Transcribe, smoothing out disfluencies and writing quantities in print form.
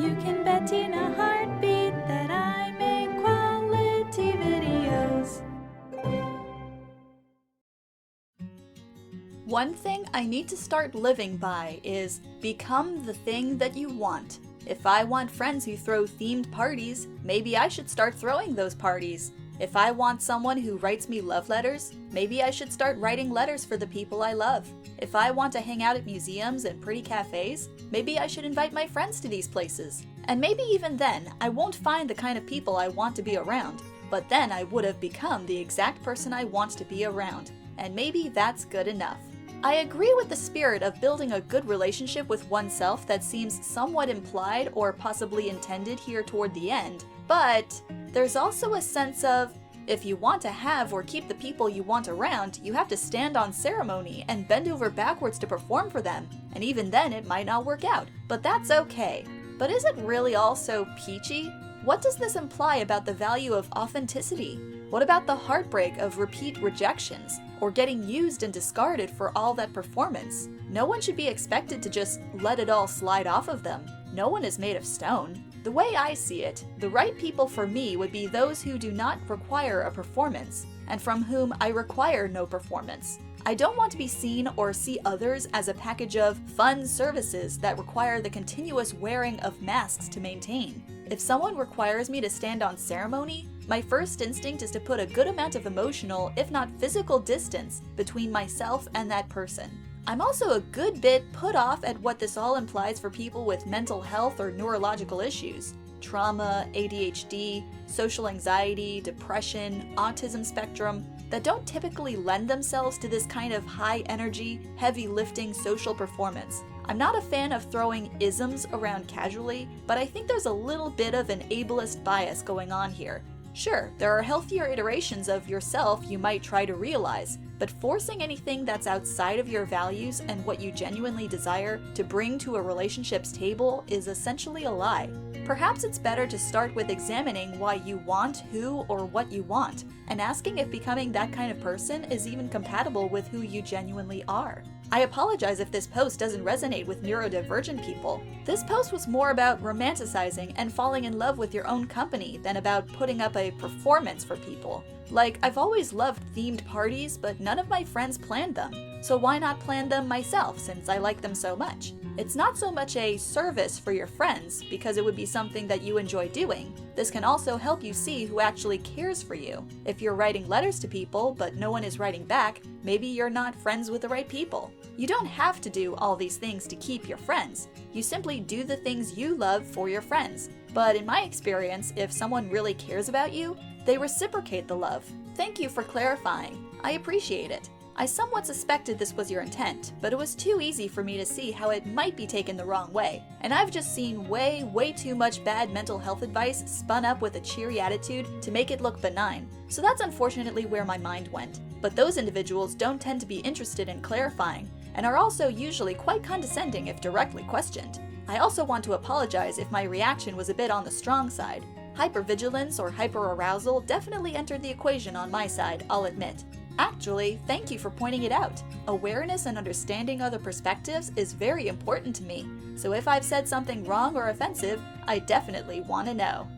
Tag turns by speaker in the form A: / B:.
A: You can bet in a heartbeat that I make quality videos.
B: One thing I need to start living by is become the thing that you want. If I want friends who throw themed parties, maybe I should start throwing those parties. If I want someone who writes me love letters, maybe I should start writing letters for the people I love. If I want to hang out at museums and pretty cafes, maybe I should invite my friends to these places. And maybe even then, I won't find the kind of people I want to be around, but then I would have become the exact person I want to be around. And maybe that's good enough. I agree with the spirit of building a good relationship with oneself that seems somewhat implied or possibly intended here toward the end, but there's also a sense of, if you want to have or keep the people you want around, you have to stand on ceremony and bend over backwards to perform for them, and even then it might not work out, but that's okay. But is it really all so peachy? What does this imply about the value of authenticity? What about the heartbreak of repeat rejections, or getting used and discarded for all that performance? No one should be expected to just let it all slide off of them. No one is made of stone. The way I see it, the right people for me would be those who do not require a performance, and from whom I require no performance. I don't want to be seen or see others as a package of fun services that require the continuous wearing of masks to maintain. If someone requires me to stand on ceremony, my first instinct is to put a good amount of emotional, if not physical, distance between myself and that person. I'm also a good bit put off at what this all implies for people with mental health or neurological issues. Trauma, ADHD, social anxiety, depression, autism spectrum, that don't typically lend themselves to this kind of high-energy, heavy-lifting social performance. I'm not a fan of throwing isms around casually, but I think there's a little bit of an ableist bias going on here. Sure, there are healthier iterations of yourself you might try to realize, but forcing anything that's outside of your values and what you genuinely desire to bring to a relationship's table is essentially a lie. Perhaps it's better to start with examining why you want who or what you want, and asking if becoming that kind of person is even compatible with who you genuinely are. I apologize if this post doesn't resonate with neurodivergent people. This post was more about romanticizing and falling in love with your own company than about putting up a performance for people. Like, I've always loved themed parties, but none of my friends planned them. So why not plan them myself since I like them so much? It's not so much a service for your friends, because it would be something that you enjoy doing. This can also help you see who actually cares for you. If you're writing letters to people, but no one is writing back, maybe you're not friends with the right people. You don't have to do all these things to keep your friends. You simply do the things you love for your friends. But in my experience, if someone really cares about you, they reciprocate the love. Thank you for clarifying. I appreciate it. I somewhat suspected this was your intent, but it was too easy for me to see how it might be taken the wrong way, and I've just seen way too much bad mental health advice spun up with a cheery attitude to make it look benign, so that's unfortunately where my mind went. But those individuals don't tend to be interested in clarifying, and are also usually quite condescending if directly questioned. I also want to apologize if my reaction was a bit on the strong side. Hypervigilance or hyperarousal definitely entered the equation on my side, I'll admit. Actually, thank you for pointing it out. Awareness and understanding other perspectives is very important to me, so if I've said something wrong or offensive, I definitely want to know.